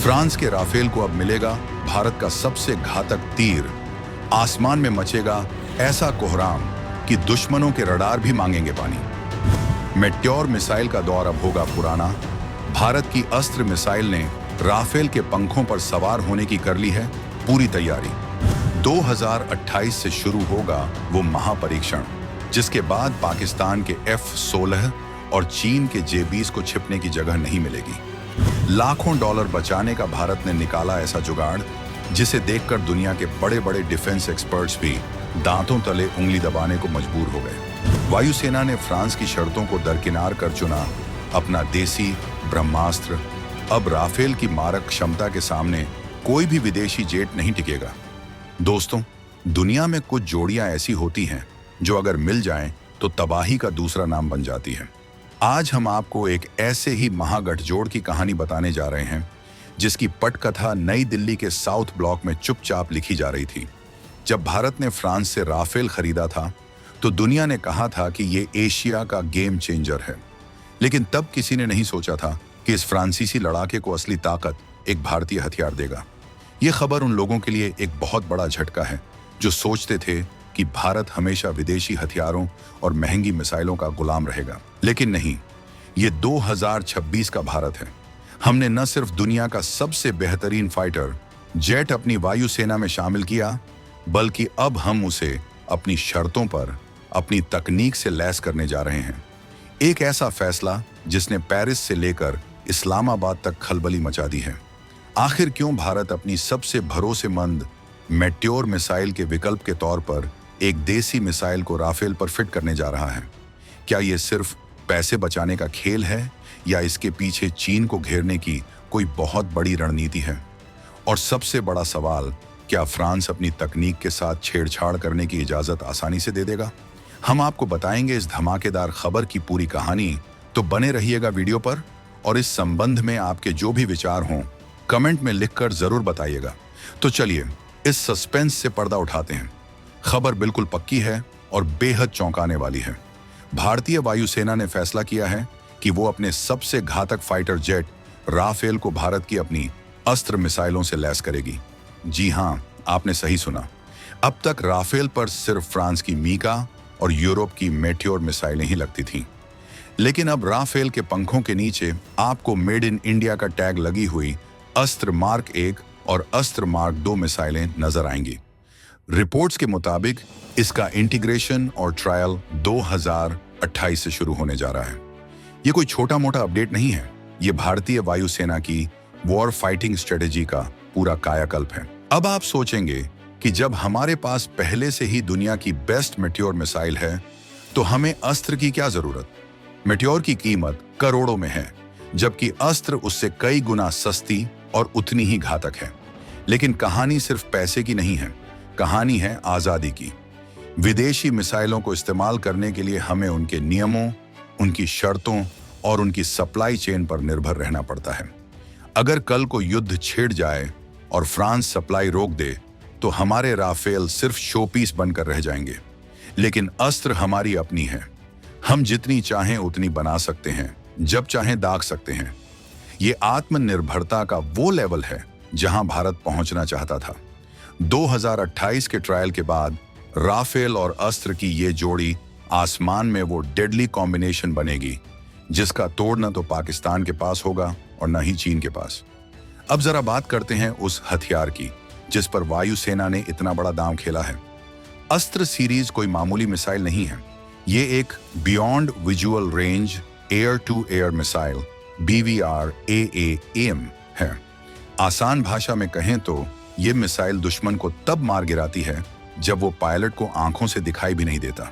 France के Rafale को अब मिलेगा भारत का सबसे घातक तीर। आसमान में मचेगा ऐसा कोहराम कि दुश्मनों के रडार भी मांगेंगे पानी। मेट्योर मिसाइल का दौर अब होगा पुराना। भारत की अस्त्र मिसाइल ने राफेल के पंखों पर सवार होने की कर ली है पूरी तैयारी। 2028 से शुरू होगा वो महापरीक्षण, जिसके बाद पाकिस्तान के F-16 और चीन के J-20 को छिपने की जगह नहीं मिलेगी। लाखों डॉलर बचाने का भारत ने निकाला ऐसा जुगाड़, जिसे देखकर दुनिया के बड़े बड़े डिफेंस एक्सपर्ट्स भी दांतों तले उंगली दबाने को मजबूर हो गए। वायुसेना ने फ्रांस की शर्तों को दरकिनार कर चुना अपना देसी ब्रह्मास्त्र। अब राफेल की मारक क्षमता के सामने कोई भी विदेशी जेट नहीं टिकेगा। दोस्तों, दुनिया में कुछ जोड़ियां ऐसी होती हैं जो अगर मिल जाएं तो तबाही का दूसरा नाम बन जाती है। आज हम आपको एक ऐसे ही महागठजोड़ की कहानी बताने जा रहे हैं, जिसकी पटकथा नई दिल्ली के साउथ ब्लॉक में चुपचाप लिखी जा रही थी। जब भारत ने फ्रांस से राफेल खरीदा था तो दुनिया ने कहा था कि ये एशिया का गेम चेंजर है, लेकिन तब किसी ने नहीं सोचा था कि इस फ्रांसीसी लड़ाके को असली ताकत एक भारतीय हथियार देगा। ये खबर उन लोगों के लिए एक बहुत बड़ा झटका है जो सोचते थे कि भारत हमेशा विदेशी हथियारों और महंगी मिसाइलों का गुलाम रहेगा। लेकिन नहीं, ये 2026 का भारत है। हमने न सिर्फ दुनिया का सबसे बेहतरीन फाइटर जेट अपनी वायुसेना में शामिल किया, बल्कि अब हम उसे अपनी शर्तों पर अपनी तकनीक से लैस करने जा रहे हैं। एक ऐसा फैसला जिसने पेरिस से लेकर इस्लामाबाद तक खलबली मचा दी है। आखिर क्यों भारत अपनी सबसे भरोसेमंद मेट्योर मिसाइल के विकल्प के तौर पर एक देसी मिसाइल को राफेल पर फिट करने जा रहा है? क्या यह सिर्फ पैसे बचाने का खेल है, या इसके पीछे चीन को घेरने की कोई बहुत बड़ी रणनीति है? और सबसे बड़ा सवाल, क्या फ्रांस अपनी तकनीक के साथ छेड़छाड़ करने की इजाजत आसानी से दे देगा? हम आपको बताएंगे इस धमाकेदार खबर की पूरी कहानी, तो बने रहिएगा वीडियो पर। और इस संबंध में आपके जो भी विचार हों, कमेंट में लिखकर जरूर बताइएगा। तो चलिए इस सस्पेंस से पर्दा उठाते हैं। खबर बिल्कुल पक्की है और बेहद चौंकाने वाली है। भारतीय वायुसेना ने फैसला किया है कि वो अपने सबसे घातक फाइटर जेट राफेल को भारत की अपनी अस्त्र मिसाइलों से लैस करेगी। जी हां, आपने सही सुना। अब तक राफेल पर सिर्फ फ्रांस की मीका और यूरोप की मेट्योर मिसाइलें ही लगती थीं, लेकिन अब राफेल के पंखों के नीचे आपको मेड इन इंडिया का टैग लगी हुई अस्त्र मार्क 1 और अस्त्र मार्क 2 मिसाइलें नजर आएंगी। रिपोर्ट्स के मुताबिक इसका इंटीग्रेशन और ट्रायल 2028 से शुरू होने जा रहा है। ये कोई छोटा मोटा अपडेट नहीं है, ये भारतीय वायुसेना की वॉर फाइटिंग स्ट्रेटेजी का पूरा कायाकल्प है। अब आप सोचेंगे कि जब हमारे पास पहले से ही दुनिया की बेस्ट मेट्योर मिसाइल है, तो हमें अस्त्र की क्या जरूरत? मेट्योर की कीमत करोड़ों में है, जबकि अस्त्र उससे कई गुना सस्ती और उतनी ही घातक है। लेकिन कहानी सिर्फ पैसे की नहीं है, कहानी है आजादी की। विदेशी मिसाइलों को इस्तेमाल करने के लिए हमें उनके नियमों, उनकी शर्तों और उनकी सप्लाई चेन पर निर्भर रहना पड़ता है। अगर कल को युद्ध छिड़ जाए और फ्रांस सप्लाई रोक दे, तो हमारे राफेल सिर्फ शोपीस बनकर रह जाएंगे। लेकिन अस्त्र हमारी अपनी है। हम जितनी चाहें उतनी बना सकते हैं, जब चाहें दाग सकते हैं। ये आत्मनिर्भरता का वो लेवल है जहां भारत पहुंचना चाहता था। 2028 के ट्रायल के बाद राफेल और अस्त्र की ये जोड़ी आसमान में वो डेडली कॉम्बिनेशन बनेगी, जिसका तोड़ न तो पाकिस्तान के पास होगा और न ही चीन के पास। अब जरा बात करते हैं उस हथियार की जिस पर वायुसेना ने इतना बड़ा दांव खेला है। अस्त्र सीरीज कोई मामूली मिसाइल नहीं है। ये एक beyond visual range air to air missile BVR-AAM है। आसान भाषा में कहें तो ये मिसाइल दुश्मन को तब मार गिराती है जब वो पायलट को आंखों से दिखाई भी नहीं देता।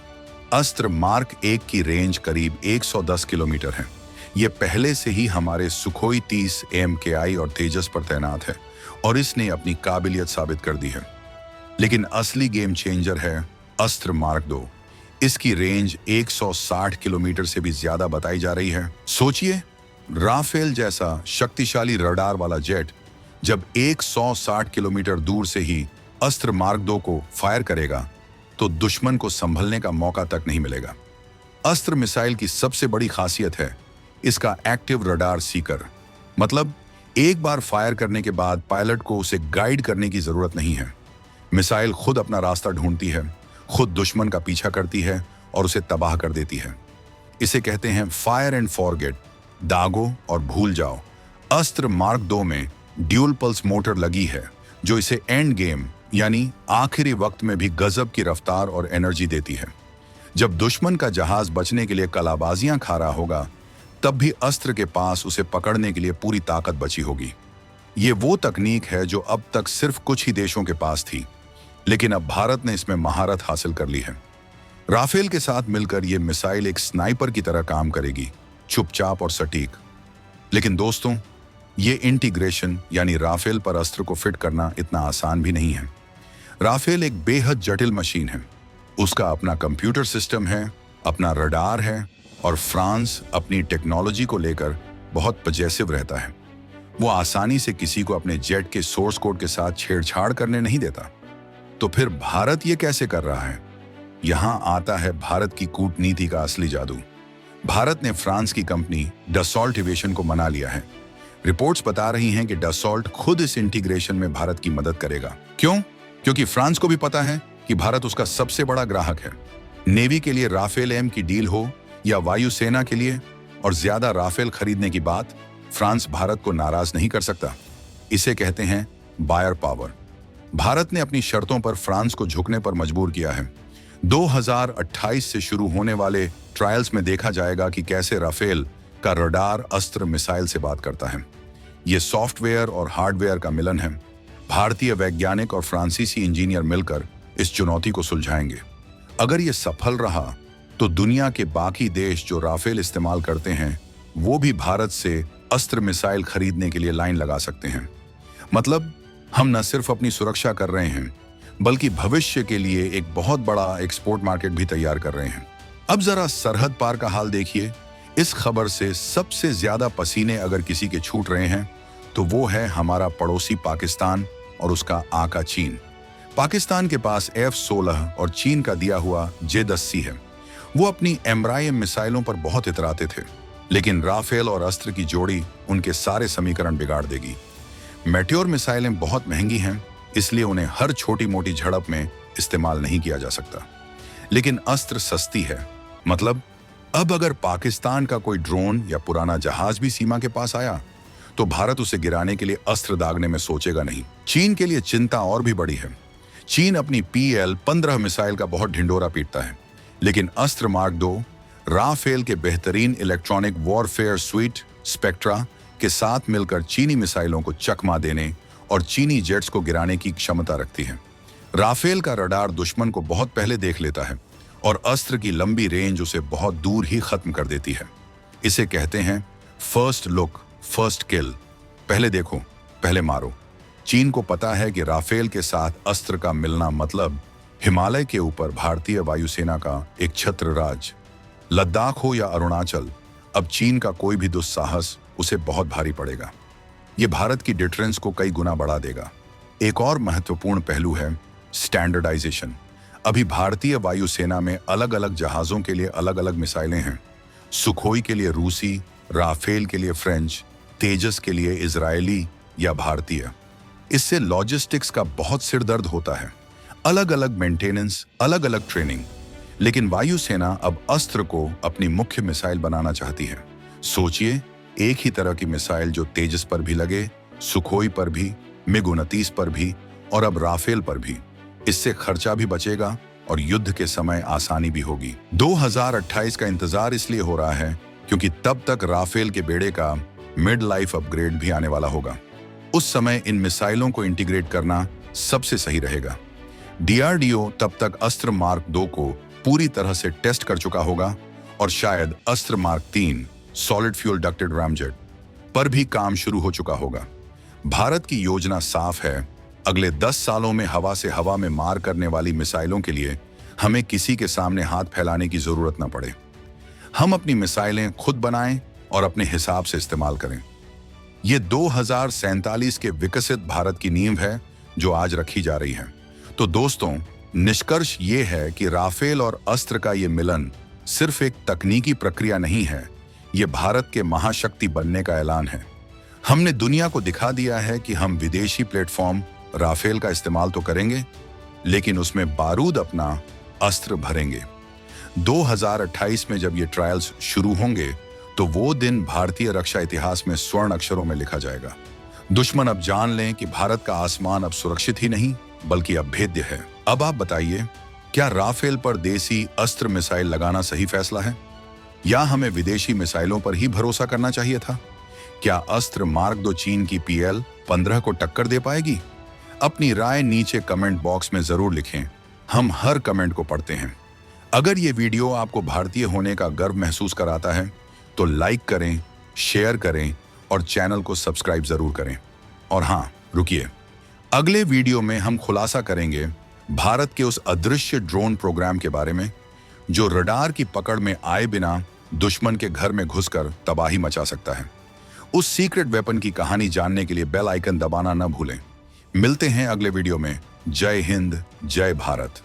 अस्त्र मार्क 1 की रेंज करीब 110 किलोमीटर है। ये पहले से ही हमारे सुखोई 30 AMKI और तेजस पर तैनात है और इसने अपनी काबिलियत साबित कर दी है। लेकिन असली गेम चेंजर है अस्त्र मार्क 2। इसकी रेंज 160 किलोमीटर से भी ज्यादा बताई जा रही है। सोचिए, राफेल जैसा शक्तिशाली रडार वाला जेट जब 160 किलोमीटर दूर से ही अस्त्र मार्क 2 को फायर करेगा, तो दुश्मन को संभलने का मौका तक नहीं मिलेगा। अस्त्र मिसाइल की सबसे बड़ी खासियत है इसका एक्टिव रडार सीकर, मतलब एक बार फायर करने के बाद पायलट को उसे गाइड करने की जरूरत नहीं है। मिसाइल खुद अपना रास्ता ढूंढती है, खुद दुश्मन का पीछा करती है और उसे तबाह कर देती है। इसे कहते हैं फायर एंड फॉरगेट, दागो और भूल जाओ। अस्त्र मार्क 2 में ड्यूल पल्स मोटर लगी है जो इसे एंड गेम यानी आखिरी वक्त में भी गजब की रफ्तार और एनर्जी देती है। जब दुश्मन का जहाज बचने के लिए कलाबाजियां खा रहा होगा, तब भी अस्त्र के पास उसे पकड़ने के लिए पूरी ताकत बची होगी। ये वो तकनीक है जो अब तक सिर्फ कुछ ही देशों के पास थी, लेकिन अब भारत ने इसमें महारत हासिल कर ली है। राफेल के साथ मिलकर यह मिसाइल एक स्नाइपर की तरह काम करेगी, चुपचाप और सटीक। लेकिन दोस्तों, ये इंटीग्रेशन यानी राफेल पर अस्त्र को फिट करना इतना आसान भी नहीं है। राफेल एक बेहद जटिल मशीन है। उसका अपना कंप्यूटर सिस्टम है, अपना रडार है और फ्रांस अपनी टेक्नोलॉजी को लेकर बहुत पजेसिव रहता है। वो आसानी से किसी को अपने जेट के सोर्स कोड के साथ छेड़छाड़ करने नहीं देता। तो फिर भारत ये कैसे कर रहा है? यहां आता है भारत की कूटनीति का असली जादू। भारत ने फ्रांस की कंपनी डसॉल्ट एविएशन को मना लिया है। रिपोर्ट्स बता रही हैं कि डसॉल्ट खुद इस इंटीग्रेशन में भारत की मदद करेगा। क्यों? क्योंकि फ्रांस को भी पता है कि भारत उसका सबसे बड़ा ग्राहक है। नेवी के लिए राफेल एम की डील हो या वायुसेना के लिए और ज्यादा राफेल खरीदने की बात, फ्रांस भारत को नाराज नहीं कर सकता। इसे कहते हैं बायर पावर। भारत ने अपनी शर्तों पर फ्रांस को झुकने पर मजबूर किया है। 2028 से शुरू होने वाले ट्रायल्स में देखा जाएगा कि कैसे राफेल का रडार अस्त्र मिसाइल से बात करता है। ये सॉफ्टवेयर और हार्डवेयर का मिलन है। भारतीय वैज्ञानिक और फ्रांसीसी इंजीनियर मिलकर इस चुनौती को सुलझाएंगे। अगर ये सफल रहा तो दुनिया के बाकी देश जो राफेल इस्तेमाल करते हैं वो भी भारत से अस्त्र मिसाइल खरीदने के लिए लाइन लगा सकते हैं। मतलब हम न सिर्फ अपनी सुरक्षा कर रहे हैं बल्कि भविष्य के लिए एक बहुत बड़ा एक्सपोर्ट मार्केट भी तैयार कर रहे हैं। अब जरा सरहद पार का हाल देखिए। इस खबर से सबसे ज्यादा पसीने अगर किसी के छूट रहे हैं तो वो है हमारा पड़ोसी पाकिस्तान और उसका आका चीन। पाकिस्तान के पास F-16 और चीन का दिया हुआ J-10C है। वो अपनी एमराइम मिसाइलों पर बहुत इतराते थे, लेकिन राफेल और अस्त्र की जोड़ी उनके सारे समीकरण बिगाड़ देगी। मेट्योर मिसाइलें बहुत महंगी हैं, इसलिए उन्हें हर छोटी मोटी झड़प में इस्तेमाल नहीं किया जा सकता। लेकिन अस्त्र सस्ती है। मतलब अब अगर पाकिस्तान का कोई ड्रोन या पुराना जहाज भी सीमा के पास आया तो भारत उसे गिराने के लिए अस्त्र दागने में सोचेगा नहीं। चीन के लिए चिंता और भी बड़ी है। चीन अपनी PL-15 मिसाइल का बहुत ढिंडोरा पीटता है, लेकिन अस्त्र मार्क 2 राफेल के बेहतरीन इलेक्ट्रॉनिक वॉरफेयर स्वीट स्पेक्ट्रा के साथ मिलकर चीनी मिसाइलों को चकमा देने और चीनी जेट्स को गिराने की क्षमता रखती है। राफेल का रडार दुश्मन को बहुत पहले देख लेता है और अस्त्र की लंबी रेंज उसे बहुत दूर ही खत्म कर देती है। इसे कहते हैं फर्स्ट लुक फर्स्ट किल, पहले देखो पहले मारो। चीन को पता है कि राफेल के साथ अस्त्र का मिलना मतलब हिमालय के ऊपर भारतीय वायुसेना का एक छत्र राज। लद्दाख हो या अरुणाचल, अब चीन का कोई भी दुस्साहस उसे बहुत भारी पड़ेगा। ये भारत की डिफरेंस को कई गुना बढ़ा देगा। एक और महत्वपूर्ण पहलू है स्टैंडर्डाइजेशन। अभी भारतीय वायुसेना में अलग अलग जहाजों के लिए अलग अलग मिसाइलें हैं। सुखोई के लिए रूसी, राफेल के लिए फ्रेंच, तेजस के लिए इजरायली या भारतीय। इससे लॉजिस्टिक्स का बहुत सिरदर्द होता है, अलग अलग मेंटेनेंस, अलग अलग ट्रेनिंग। लेकिन वायुसेना अब अस्त्र को अपनी मुख्य मिसाइल बनाना चाहती है। सोचिए, एक ही तरह की मिसाइल जो तेजस पर भी लगे, सुखोई पर भी, MiG-29 पर भी और अब राफेल पर भी। इससे खर्चा भी बचेगा और युद्ध के समय आसानी भी होगी। 2028 का इंतजार इसलिए हो रहा है क्योंकि तब तक राफेल के बेड़े का मिड लाइफ अपग्रेड भी आने वाला होगा। उस समय इन मिसाइलों को इंटीग्रेट करना सबसे सही रहेगा। DRDO तब तक अस्त्र मार्क 2 को पूरी तरह से टेस्ट कर चुका होगा और शायद अस्त्र mark 3 solid fuel ducted ramjet पर भी काम शुरू हो चुका होगा। भारत की योजना साफ है। अगले 10 सालों में हवा से हवा में मार करने वाली मिसाइलों के लिए हमें किसी के सामने हाथ फैलाने की जरूरत न पड़े। हम अपनी मिसाइलें खुद बनाएं और अपने हिसाब से इस्तेमाल करें। ये 2047 के विकसित भारत की नींव है जो आज रखी जा रही है। तो दोस्तों, निष्कर्ष ये है कि राफेल और अस्त्र का ये मिलन सिर्फ एक तकनीकी प्रक्रिया नहीं है, ये भारत के महाशक्ति बनने का ऐलान है। हमने दुनिया को दिखा दिया है कि हम विदेशी प्लेटफॉर्म राफेल का इस्तेमाल तो करेंगे, लेकिन उसमें बारूद अपना अस्त्र भरेंगे। 2028 में जब ये ट्रायल्स शुरू होंगे तो वो दिन भारतीय रक्षा इतिहास में स्वर्ण अक्षरों में लिखा जाएगा। दुश्मन अब जान लें कि भारत का आसमान अब सुरक्षित ही नहीं बल्कि अब भेद्य है। अब आप बताइए, क्या राफेल पर देसी अस्त्र मिसाइल लगाना सही फैसला है, या हमें विदेशी मिसाइलों पर ही भरोसा करना चाहिए था? क्या अस्त्र मार्क 2 चीन की PL-15 को टक्कर दे पाएगी? अपनी राय नीचे कमेंट बॉक्स में जरूर लिखें, हम हर कमेंट को पढ़ते हैं। अगर ये वीडियो आपको भारतीय होने का गर्व महसूस कराता है तो लाइक करें, शेयर करें और चैनल को सब्सक्राइब जरूर करें। और हाँ, रुकिए, अगले वीडियो में हम खुलासा करेंगे भारत के उस अदृश्य ड्रोन प्रोग्राम के बारे में जो रडार की पकड़ में आए बिना दुश्मन के घर में घुसकर तबाही मचा सकता है। उस सीक्रेट वेपन की कहानी जानने के लिए बेल आइकन दबाना न भूलें। मिलते हैं अगले वीडियो में। जय हिंद, जय भारत।